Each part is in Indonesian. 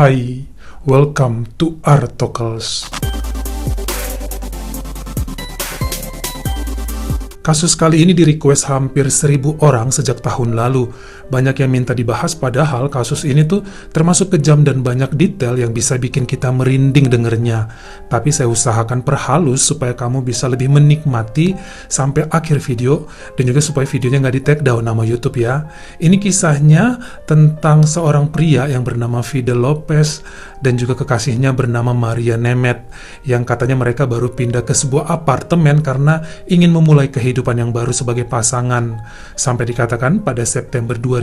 Hai, welcome to Artocles. Kasus kali ini di-request hampir 1.000 orang sejak tahun lalu. Banyak yang minta dibahas, padahal kasus ini tuh termasuk kejam dan banyak detail yang bisa bikin kita merinding dengernya. Tapi saya usahakan perhalus supaya kamu bisa lebih menikmati sampai akhir video, dan juga supaya videonya nggak di-take down nama YouTube ya. Ini kisahnya tentang seorang pria yang bernama Fidel Lopez dan juga kekasihnya bernama Maria Nemeth, yang katanya mereka baru pindah ke sebuah apartemen karena ingin memulai kehidupan yang baru sebagai pasangan. Sampai dikatakan pada September 2015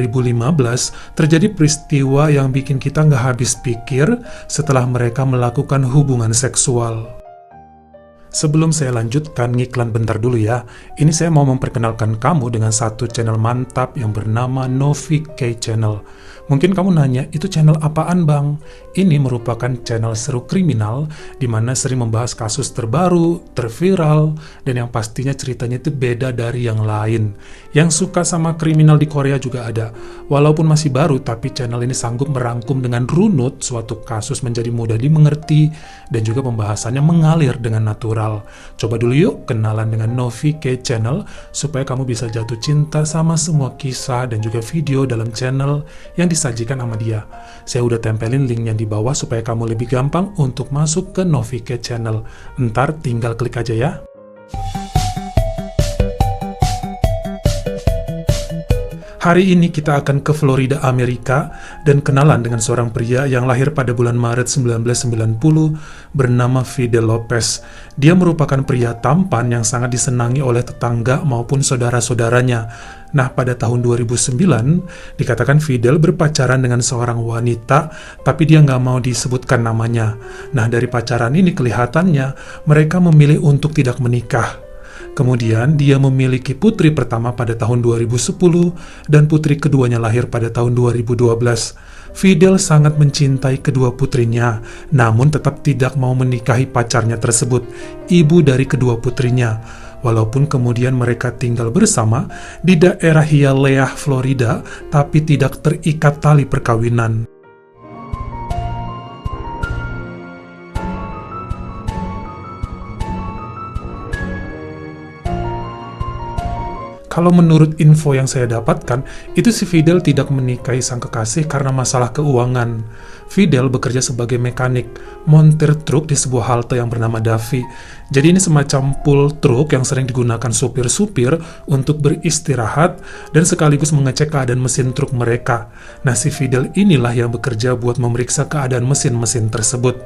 terjadi peristiwa yang bikin kita nggak habis pikir setelah mereka melakukan hubungan seksual. Sebelum saya lanjutkan, ngiklan bentar dulu ya. Ini saya mau memperkenalkan kamu dengan satu channel mantap yang bernama Novi K Channel. Mungkin kamu nanya, itu channel apaan bang? Ini merupakan channel seru kriminal di mana sering membahas kasus terbaru, terviral, dan yang pastinya ceritanya itu beda dari yang lain. Yang suka sama kriminal di Korea juga ada. Walaupun masih baru, tapi channel ini sanggup merangkum dengan runut suatu kasus menjadi mudah dimengerti dan juga pembahasannya mengalir dengan natural. Coba dulu yuk kenalan dengan Novi K Channel supaya kamu bisa jatuh cinta sama semua kisah dan juga video dalam channel yang disajikan sama dia. Saya udah tempelin linknya di bawah supaya kamu lebih gampang untuk masuk ke Novi K Channel. Ntar tinggal klik aja ya. Hari ini kita akan ke Florida, Amerika, dan kenalan dengan seorang pria yang lahir pada bulan Maret 1990 bernama Fidel Lopez. Dia merupakan pria tampan yang sangat disenangi oleh tetangga maupun saudara-saudaranya. Nah, pada tahun 2009, dikatakan Fidel berpacaran dengan seorang wanita, tapi dia nggak mau disebutkan namanya. Nah, dari pacaran ini kelihatannya mereka memilih untuk tidak menikah. Kemudian dia memiliki putri pertama pada tahun 2010 dan putri keduanya lahir pada tahun 2012. Fidel sangat mencintai kedua putrinya, namun tetap tidak mau menikahi pacarnya tersebut, ibu dari kedua putrinya. Walaupun kemudian mereka tinggal bersama di daerah Hialeah, Florida, tapi tidak terikat tali perkawinan. Kalau menurut info yang saya dapatkan, itu si Fidel tidak menikahi sang kekasih karena masalah keuangan. Fidel bekerja sebagai mekanik, montir truk di sebuah halte yang bernama Davi. Jadi ini semacam pool truk yang sering digunakan supir-supir untuk beristirahat dan sekaligus mengecek keadaan mesin truk mereka. Nah, si Fidel inilah yang bekerja buat memeriksa keadaan mesin-mesin tersebut.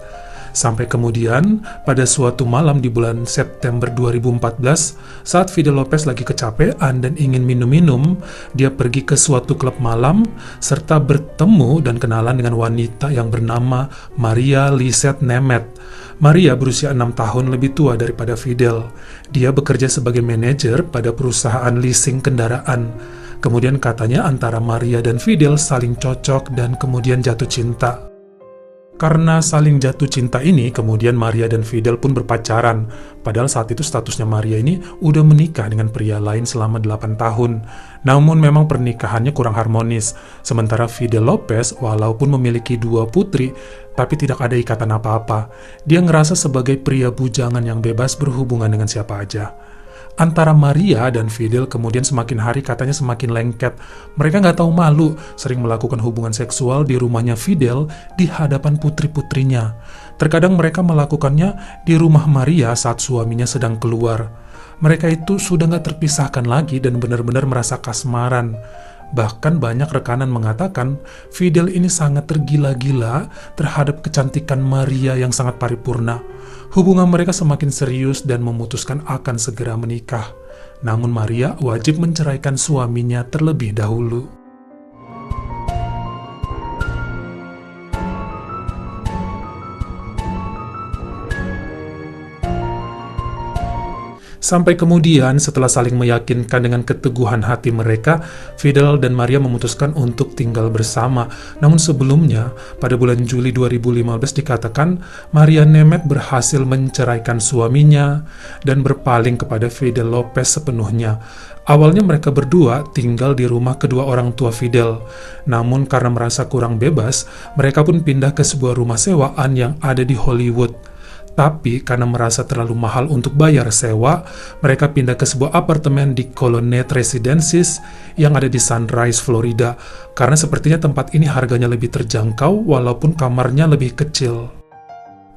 Sampai kemudian, pada suatu malam di bulan September 2014, saat Fidel Lopez lagi kecapean dan ingin minum-minum, dia pergi ke suatu klub malam, serta bertemu dan kenalan dengan wanita yang bernama Maria Lisette Nemeth. Maria berusia 6 tahun lebih tua daripada Fidel. Dia bekerja sebagai manajer pada perusahaan leasing kendaraan. Kemudian katanya antara Maria dan Fidel saling cocok dan kemudian jatuh cinta. Karena saling jatuh cinta ini, kemudian Maria dan Fidel pun berpacaran. Padahal saat itu statusnya Maria ini udah menikah dengan pria lain selama 8 tahun. Namun memang pernikahannya kurang harmonis. Sementara Fidel Lopez, walaupun memiliki 2 putri, tapi tidak ada ikatan apa-apa. Dia ngerasa sebagai pria bujangan yang bebas berhubungan dengan siapa aja. Antara Maria dan Fidel kemudian semakin hari katanya semakin lengket. Mereka nggak tahu malu, sering melakukan hubungan seksual di rumahnya Fidel di hadapan putri-putrinya. Terkadang mereka melakukannya di rumah Maria saat suaminya sedang keluar. Mereka itu sudah nggak terpisahkan lagi dan benar-benar merasa kasmaran. Bahkan banyak rekanan mengatakan Fidel ini sangat tergila-gila terhadap kecantikan Maria yang sangat paripurna. Hubungan mereka semakin serius dan memutuskan akan segera menikah. Namun Maria wajib menceraikan suaminya terlebih dahulu. Sampai kemudian, setelah saling meyakinkan dengan keteguhan hati mereka, Fidel dan Maria memutuskan untuk tinggal bersama. Namun sebelumnya, pada bulan Juli 2015 dikatakan, Maria Nemeth berhasil menceraikan suaminya dan berpaling kepada Fidel Lopez sepenuhnya. Awalnya mereka berdua tinggal di rumah kedua orang tua Fidel. Namun karena merasa kurang bebas, mereka pun pindah ke sebuah rumah sewaan yang ada di Hollywood. Tapi karena merasa terlalu mahal untuk bayar sewa, mereka pindah ke sebuah apartemen di Colonnade Residences yang ada di Sunrise, Florida. Karena sepertinya tempat ini harganya lebih terjangkau walaupun kamarnya lebih kecil.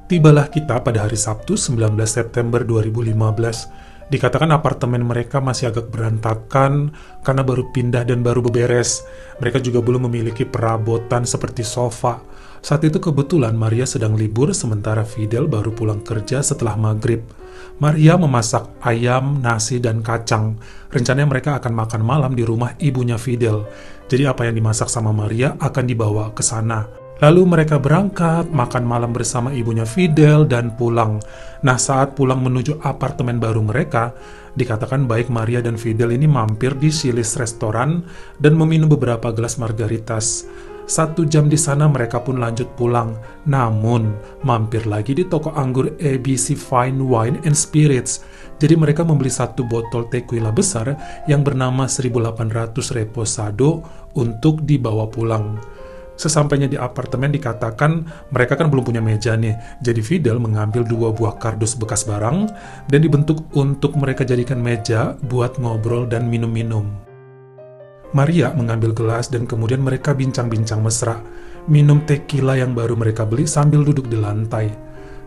Tibalah kita pada hari Sabtu 19 September 2015. Dikatakan apartemen mereka masih agak berantakan karena baru pindah dan baru beberes. Mereka juga belum memiliki perabotan seperti sofa. Saat itu kebetulan Maria sedang libur sementara Fidel baru pulang kerja setelah maghrib. Maria memasak ayam, nasi, dan kacang. Rencananya mereka akan makan malam di rumah ibunya Fidel. Jadi apa yang dimasak sama Maria akan dibawa ke sana. Lalu mereka berangkat, makan malam bersama ibunya Fidel, dan pulang. Nah, saat pulang menuju apartemen baru mereka, dikatakan baik Maria dan Fidel ini mampir di Chili's Restoran dan meminum beberapa gelas margaritas. 1 jam di sana mereka pun lanjut pulang. Namun, mampir lagi di toko anggur ABC Fine Wine and Spirits. Jadi mereka membeli 1 botol tequila besar yang bernama 1800 Reposado untuk dibawa pulang. Sesampainya di apartemen dikatakan mereka kan belum punya meja nih. Jadi Fidel mengambil 2 buah kardus bekas barang dan dibentuk untuk mereka jadikan meja buat ngobrol dan minum-minum. Maria mengambil gelas dan kemudian mereka bincang-bincang mesra, minum tequila yang baru mereka beli sambil duduk di lantai.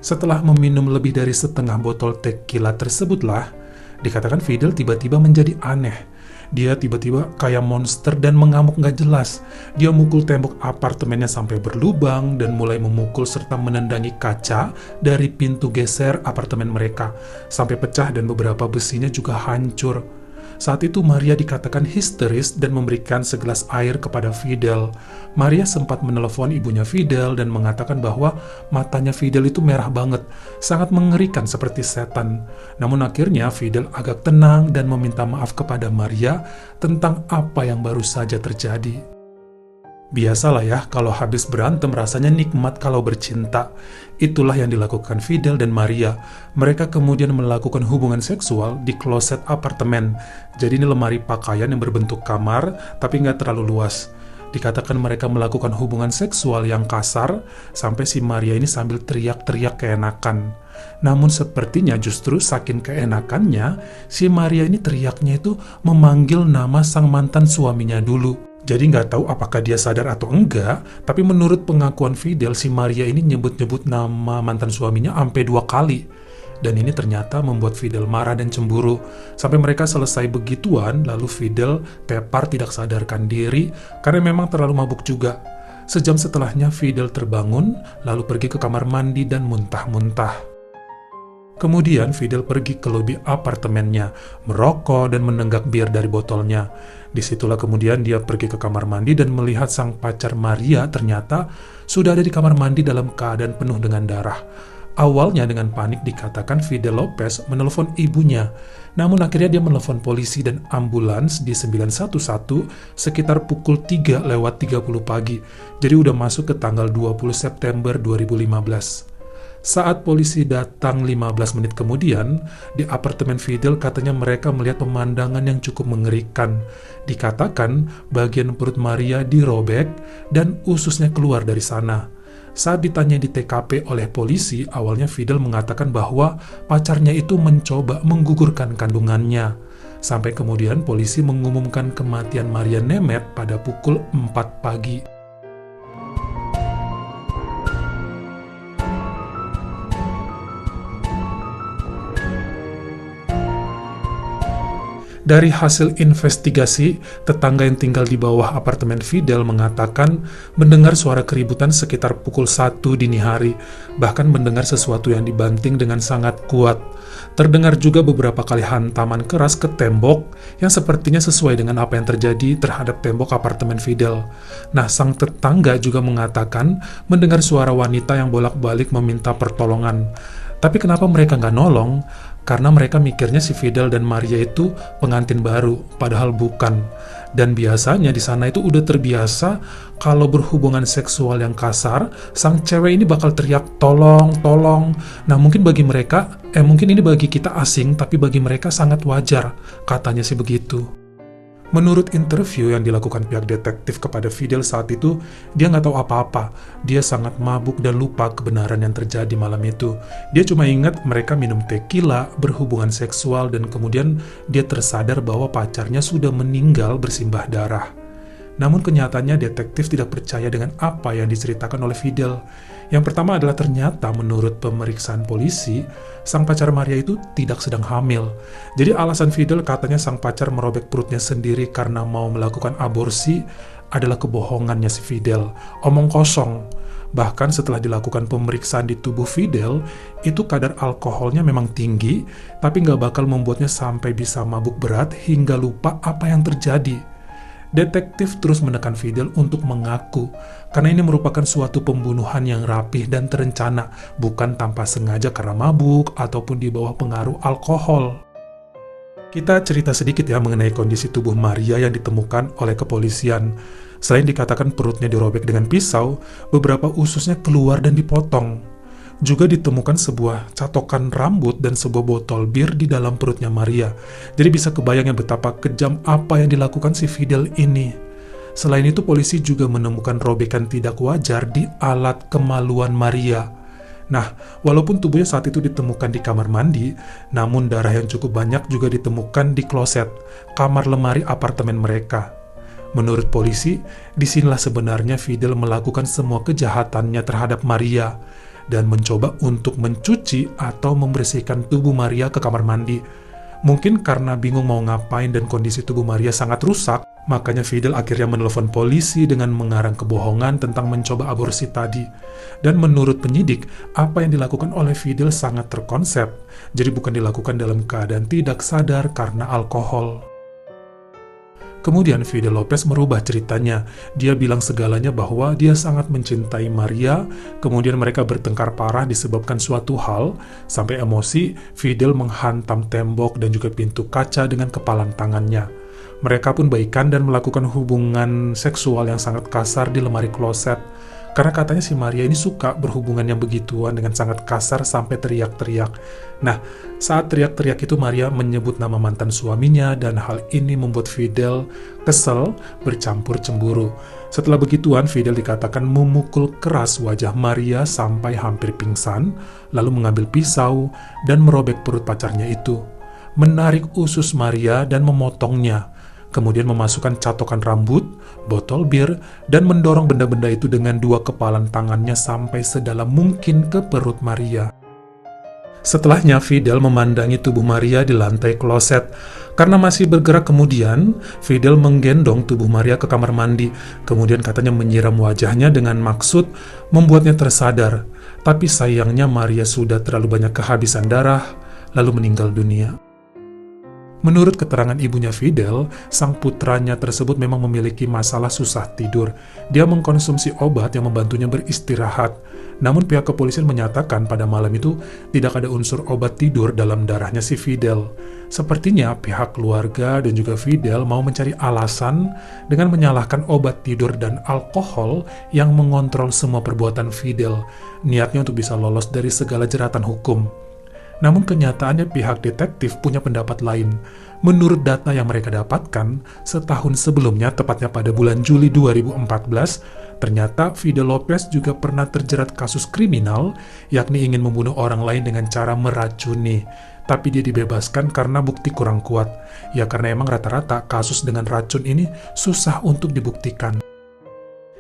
Setelah meminum lebih dari setengah botol tequila tersebutlah, dikatakan Fidel tiba-tiba menjadi aneh. Dia tiba-tiba kayak monster dan mengamuk gak jelas. Dia mukul tembok apartemennya sampai berlubang dan mulai memukul serta menendangi kaca dari pintu geser apartemen mereka, sampai pecah dan beberapa besinya juga hancur. Saat itu Maria dikatakan histeris dan memberikan segelas air kepada Fidel. Maria sempat menelepon ibunya Fidel dan mengatakan bahwa matanya Fidel itu merah banget, sangat mengerikan seperti setan. Namun akhirnya Fidel agak tenang dan meminta maaf kepada Maria tentang apa yang baru saja terjadi. Biasalah ya, kalau habis berantem rasanya nikmat kalau bercinta. Itulah yang dilakukan Fidel dan Maria. Mereka kemudian melakukan hubungan seksual di kloset apartemen. Jadi ini lemari pakaian yang berbentuk kamar, tapi nggak terlalu luas. Dikatakan mereka melakukan hubungan seksual yang kasar, sampai si Maria ini sambil teriak-teriak keenakan. Namun sepertinya justru saking keenakannya, si Maria ini teriaknya itu memanggil nama sang mantan suaminya dulu. Jadi nggak tahu apakah dia sadar atau enggak, tapi menurut pengakuan Fidel, si Maria ini nyebut-nyebut nama mantan suaminya sampai 2 kali. Dan ini ternyata membuat Fidel marah dan cemburu. Sampai mereka selesai begituan, lalu Fidel tepar tidak sadarkan diri karena memang terlalu mabuk juga. Sejam setelahnya Fidel terbangun, lalu pergi ke kamar mandi dan muntah-muntah. Kemudian Fidel pergi ke lobi apartemennya, merokok dan menenggak bir dari botolnya. Disitulah kemudian dia pergi ke kamar mandi dan melihat sang pacar Maria ternyata sudah ada di kamar mandi dalam keadaan penuh dengan darah. Awalnya dengan panik dikatakan Fidel Lopez menelpon ibunya. Namun akhirnya dia menelpon polisi dan ambulans di 911 sekitar pukul 3:30 pagi. Jadi udah masuk ke tanggal 20 September 2015. Saat polisi datang 15 menit kemudian, di apartemen Fidel katanya mereka melihat pemandangan yang cukup mengerikan. Dikatakan bagian perut Maria dirobek dan ususnya keluar dari sana. Saat ditanya di TKP oleh polisi, awalnya Fidel mengatakan bahwa pacarnya itu mencoba menggugurkan kandungannya. Sampai kemudian polisi mengumumkan kematian Maria Nemeth pada pukul 4 pagi. Dari hasil investigasi, tetangga yang tinggal di bawah apartemen Fidel mengatakan mendengar suara keributan sekitar pukul 1 dini hari, bahkan mendengar sesuatu yang dibanting dengan sangat kuat. Terdengar juga beberapa kali hantaman keras ke tembok yang sepertinya sesuai dengan apa yang terjadi terhadap tembok apartemen Fidel. Nah, sang tetangga juga mengatakan mendengar suara wanita yang bolak-balik meminta pertolongan. Tapi kenapa mereka nggak nolong? karena mereka mikirnya si Fidel dan Maria itu pengantin baru, padahal bukan. Dan biasanya di sana itu udah terbiasa kalau berhubungan seksual yang kasar, sang cewek ini bakal teriak tolong, tolong. Nah mungkin bagi mereka, mungkin ini bagi kita asing, tapi bagi mereka sangat wajar, katanya sih begitu. Menurut interview yang dilakukan pihak detektif kepada Fidel saat itu, dia nggak tahu apa-apa. Dia sangat mabuk dan lupa kebenaran yang terjadi malam itu. Dia cuma ingat mereka minum tequila, berhubungan seksual, dan kemudian dia tersadar bahwa pacarnya sudah meninggal bersimbah darah. Namun kenyataannya detektif tidak percaya dengan apa yang diceritakan oleh Fidel. Yang pertama adalah ternyata menurut pemeriksaan polisi, sang pacar Maria itu tidak sedang hamil. Jadi alasan Fidel katanya sang pacar merobek perutnya sendiri karena mau melakukan aborsi adalah kebohongannya si Fidel. Omong kosong. Bahkan setelah dilakukan pemeriksaan di tubuh Fidel, itu kadar alkoholnya memang tinggi, tapi nggak bakal membuatnya sampai bisa mabuk berat hingga lupa apa yang terjadi. Detektif terus menekan Fidel untuk mengaku, karena ini merupakan suatu pembunuhan yang rapih dan terencana, bukan tanpa sengaja karena mabuk ataupun di bawah pengaruh alkohol. Kita cerita sedikit ya mengenai kondisi tubuh Maria yang ditemukan oleh kepolisian. Selain dikatakan perutnya dirobek dengan pisau, beberapa ususnya keluar dan dipotong. Juga ditemukan sebuah catokan rambut dan sebuah botol bir di dalam perutnya Maria. Jadi bisa kebayang ya betapa kejam apa yang dilakukan si Fidel ini. Selain itu polisi juga menemukan robekan tidak wajar di alat kemaluan Maria. Nah, walaupun tubuhnya saat itu ditemukan di kamar mandi, namun darah yang cukup banyak juga ditemukan di kloset, kamar lemari apartemen mereka. Menurut polisi, disinilah sebenarnya Fidel melakukan semua kejahatannya terhadap Maria dan mencoba untuk mencuci atau membersihkan tubuh Maria ke kamar mandi. Mungkin karena bingung mau ngapain dan kondisi tubuh Maria sangat rusak, makanya Fidel akhirnya menelpon polisi dengan mengarang kebohongan tentang mencoba aborsi tadi. Dan menurut penyidik, apa yang dilakukan oleh Fidel sangat terkonsep, jadi bukan dilakukan dalam keadaan tidak sadar karena alkohol. Kemudian Fidel Lopez merubah ceritanya. Dia bilang segalanya bahwa dia sangat mencintai Maria, kemudian mereka bertengkar parah disebabkan suatu hal, sampai emosi, Fidel menghantam tembok dan juga pintu kaca dengan kepalan tangannya. Mereka pun baikan dan melakukan hubungan seksual yang sangat kasar di lemari kloset. Karena katanya si Maria ini suka berhubungan yang begituan dengan sangat kasar sampai teriak-teriak. Nah, saat teriak-teriak itu Maria menyebut nama mantan suaminya dan hal ini membuat Fidel kesel bercampur cemburu. Setelah begituan, Fidel dikatakan memukul keras wajah Maria sampai hampir pingsan, lalu mengambil pisau dan merobek perut pacarnya itu, menarik usus Maria dan memotongnya. Kemudian memasukkan catokan rambut, botol bir, dan mendorong benda-benda itu dengan dua kepalan tangannya sampai sedalam mungkin ke perut Maria. Setelahnya, Fidel memandangi tubuh Maria di lantai kloset. Karena masih bergerak kemudian, Fidel menggendong tubuh Maria ke kamar mandi, kemudian katanya menyiram wajahnya dengan maksud membuatnya tersadar. Tapi sayangnya Maria sudah terlalu banyak kehabisan darah, lalu meninggal dunia. Menurut keterangan ibunya Fidel, sang putranya tersebut memang memiliki masalah susah tidur. Dia mengkonsumsi obat yang membantunya beristirahat. Namun pihak kepolisian menyatakan pada malam itu tidak ada unsur obat tidur dalam darahnya si Fidel. Sepertinya pihak keluarga dan juga Fidel mau mencari alasan dengan menyalahkan obat tidur dan alkohol yang mengontrol semua perbuatan Fidel. Niatnya untuk bisa lolos dari segala jeratan hukum. Namun kenyataannya pihak detektif punya pendapat lain. Menurut data yang mereka dapatkan, setahun sebelumnya, tepatnya pada bulan Juli 2014, ternyata Fidel Lopez juga pernah terjerat kasus kriminal, yakni ingin membunuh orang lain dengan cara meracuni. Tapi dia dibebaskan karena bukti kurang kuat. Ya karena emang rata-rata kasus dengan racun ini susah untuk dibuktikan.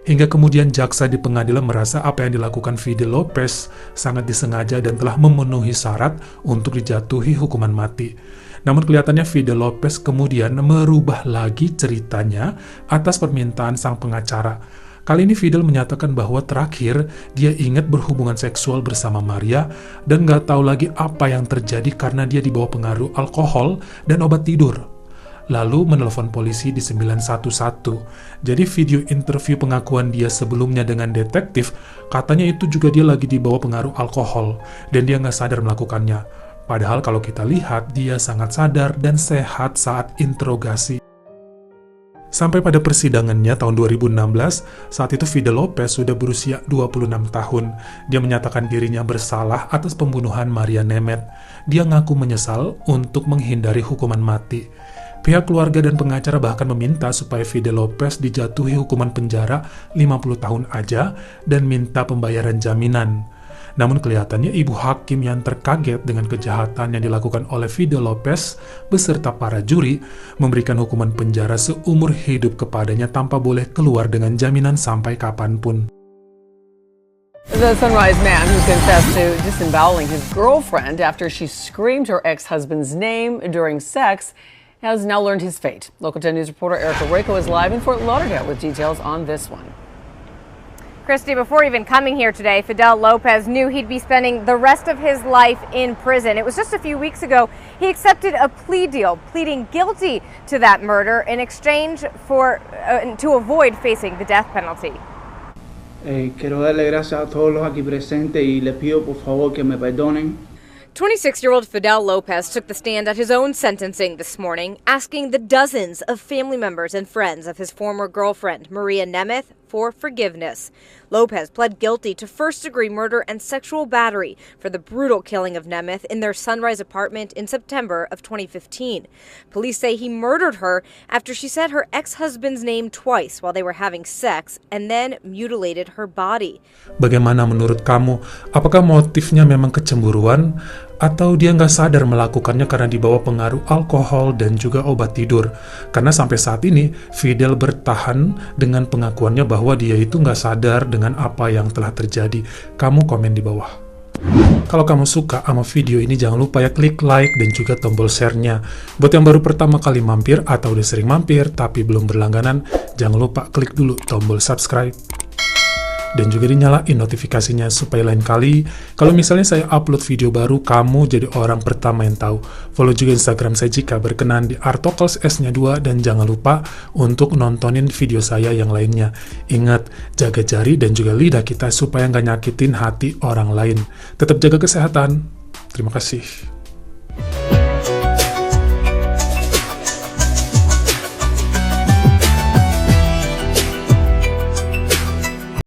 Hingga kemudian jaksa di pengadilan merasa apa yang dilakukan Fidel Lopez sangat disengaja dan telah memenuhi syarat untuk dijatuhi hukuman mati. Namun kelihatannya Fidel Lopez kemudian merubah lagi ceritanya atas permintaan sang pengacara. Kali ini Fidel menyatakan bahwa terakhir dia ingat berhubungan seksual bersama Maria dan nggak tahu lagi apa yang terjadi karena dia dibawa pengaruh alkohol dan obat tidur. Lalu menelpon polisi di 911. Jadi video interview pengakuan dia sebelumnya dengan detektif, katanya itu juga dia lagi dibawa pengaruh alkohol, dan dia nggak sadar melakukannya. Padahal kalau kita lihat, dia sangat sadar dan sehat saat interogasi. Sampai pada persidangannya tahun 2016, saat itu Fidel Lopez sudah berusia 26 tahun. Dia menyatakan dirinya bersalah atas pembunuhan Maria Nemeth. Dia ngaku menyesal untuk menghindari hukuman mati. Pihak keluarga dan pengacara bahkan meminta supaya Fidel Lopez dijatuhi hukuman penjara 50 tahun aja dan minta pembayaran jaminan. Namun kelihatannya ibu hakim yang terkaget dengan kejahatan yang dilakukan oleh Fidel Lopez beserta para juri memberikan hukuman penjara seumur hidup kepadanya tanpa boleh keluar dengan jaminan sampai kapanpun. The Sunrise man who confessed to disemboweling his girlfriend after she screamed her ex-husband's name during sex has now learned his fate. Local 10 News reporter Erica Rico is live in Fort Lauderdale with details on this one. Christy, before even coming here today, Fidel Lopez knew he'd be spending the rest of his life in prison. It was just a few weeks ago he accepted a plea deal, pleading guilty to that murder in exchange for to avoid facing the death penalty. Quiero darle gracias a todos los aquí presentes y les pido por favor que me perdonen. 26-year-old Fidel Lopez took the stand at his own sentencing this morning, asking the dozens of family members and friends of his former girlfriend, Maria Nemeth, for forgiveness. Lopez pled guilty to first-degree murder and sexual battery for the brutal killing of Nemeth in their Sunrise apartment in September of 2015. Police say he murdered her after she said her ex-husband's name twice while they were having sex and then mutilated her body. Bagaimana menurut kamu? Apakah motifnya memang kecemburuan? Atau dia nggak sadar melakukannya karena dibawa pengaruh alkohol dan juga obat tidur? Karena sampai saat ini, Fidel bertahan dengan pengakuannya bahwa dia itu nggak sadar dengan apa yang telah terjadi. Kamu komen di bawah. Kalau kamu suka sama video ini, jangan lupa ya klik like dan juga tombol share-nya. Buat yang baru pertama kali mampir atau udah sering mampir tapi belum berlangganan, jangan lupa klik dulu tombol subscribe. Dan juga dinyalain notifikasinya supaya lain kali kalau misalnya saya upload video baru, kamu jadi orang pertama yang tahu. Follow juga Instagram saya jika berkenan di Artokels S-nya 2, dan jangan lupa untuk nontonin video saya yang lainnya. Ingat, jaga jari dan juga lidah kita supaya nggak nyakitin hati orang lain. Tetap jaga kesehatan. Terima kasih.